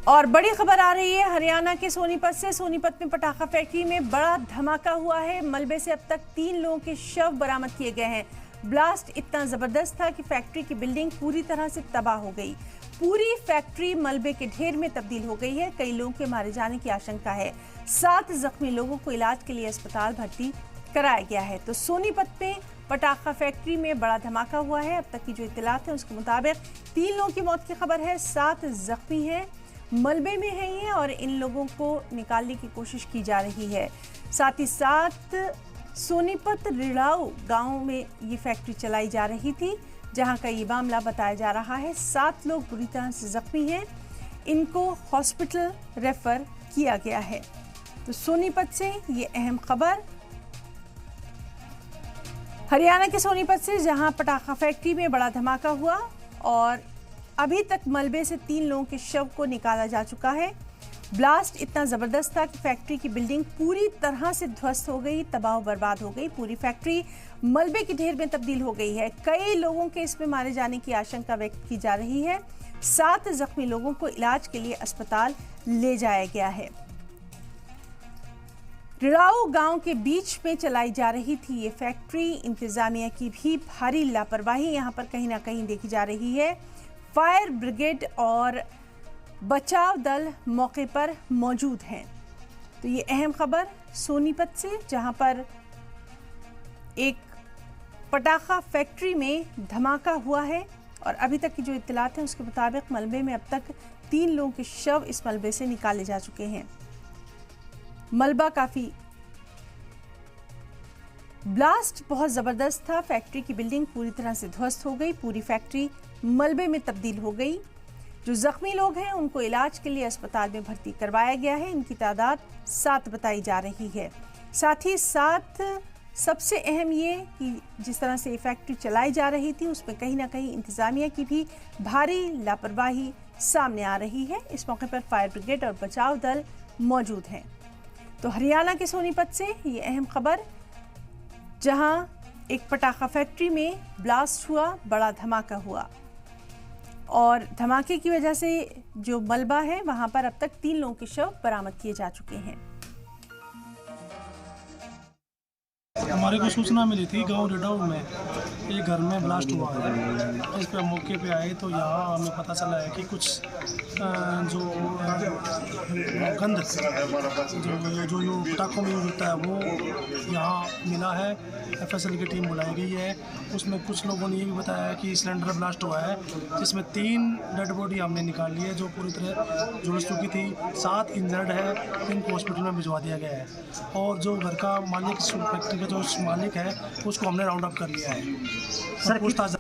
और बड़ी खबर आ रही है हरियाणा के सोनीपत से। सोनीपत में पटाखा फैक्ट्री में बड़ा धमाका हुआ है। मलबे से अब तक 3 लोगों के शव बरामद किए गए हैं। ब्लास्ट इतना जबरदस्त था कि फैक्ट्री की बिल्डिंग पूरी तरह से तबाह हो गई। पूरी फैक्ट्री मलबे के ढेर में तब्दील हो गई है। कई लोगों के मारे जाने की आशंका है। 7 जख्मी लोगों को इलाज के लिए अस्पताल भर्ती कराया गया है। तो सोनीपत में पटाखा फैक्ट्री में बड़ा धमाका हुआ है। अब तक की जो इत्तलात है उसके मुताबिक 3 लोगों की मौत की खबर है, 7 जख्मी हैं, मलबे में है ये, और इन लोगों को निकालने की कोशिश की जा रही है। साथ ही साथ सोनीपत रिड़ाऊ गांव में ये फैक्ट्री चलाई जा रही थी, जहां का ये मामला बताया जा रहा है। 7 लोग बुरी तरह से जख्मी हैं, इनको हॉस्पिटल रेफर किया गया है। तो सोनीपत से ये अहम खबर हरियाणा के सोनीपत से, जहां पटाखा फैक्ट्री में बड़ा धमाका हुआ और अभी तक मलबे से 3 लोगों के शव को निकाला जा चुका है। ब्लास्ट इतना जबरदस्त था कि फैक्ट्री की बिल्डिंग पूरी तरह से ध्वस्त हो गई, तबाह बर्बाद हो गई। पूरी फैक्ट्री मलबे के ढेर में तब्दील हो गई है। कई लोगों के इसमें मारे जाने की आशंका व्यक्त की जा रही है। 7 जख्मी लोगों को इलाज के लिए अस्पताल ले जाया गया है। रिड़ाऊ गांव के बीच में चलाई जा रही थी ये फैक्ट्री। इंतजामिया की भी भारी लापरवाही यहां पर कहीं ना कहीं देखी जा रही है। फायर ब्रिगेड और बचाव दल मौके पर मौजूद हैं। तो ये अहम खबर सोनीपत से, जहां पर एक पटाखा फैक्ट्री में धमाका हुआ है और अभी तक की जो इत्तलात हैं उसके मुताबिक मलबे में अब तक 3 लोगों के शव इस मलबे से निकाले जा चुके हैं। मलबा काफी ब्लास्ट बहुत जबरदस्त था। फैक्ट्री की बिल्डिंग पूरी तरह से ध्वस्त हो गई। पूरी फैक्ट्री मलबे में तब्दील हो गई। जो जख्मी लोग हैं उनको इलाज के लिए अस्पताल में भर्ती करवाया गया है। इनकी तादाद 7 बताई जा रही है। साथ ही साथ सबसे अहम ये कि जिस तरह से ये फैक्ट्री चलाई जा रही थी उसमें कहीं ना कहीं इंतजामिया की भी भारी लापरवाही सामने आ रही है। इस मौके पर फायर ब्रिगेड और बचाव दल मौजूद हैं। तो हरियाणा के सोनीपत से ये अहम खबर, जहां एक पटाखा फैक्ट्री में ब्लास्ट हुआ, बड़ा धमाका हुआ और धमाके की वजह से जो मलबा है वहां पर अब तक 3 लोगों के शव बरामद किए जा चुके हैं। हमारे को सूचना मिली थी गांव रिड़ाऊ में एक घर में ब्लास्ट हुआ है। इस पर मौके पे आए तो यहाँ हमें पता चला है कि कुछ जो गंध जो पटाखों में यूज होता है वो यहाँ मिला है। FSL की टीम बुलाई गई है। उसमें कुछ लोगों ने ये भी बताया कि सिलेंडर ब्लास्ट हुआ है, जिसमें 3 डेड बॉडी हमने निकाल ली है जो पूरी तरह झुलस चुकी थी। 7 इंजर्ड है, इनको हॉस्पिटल में भिजवा दिया गया है। और जो घर का मालिक, फैक्ट्री का जो मालिक है, उसको हमने राउंड अप कर लिया है। सर पूछताछ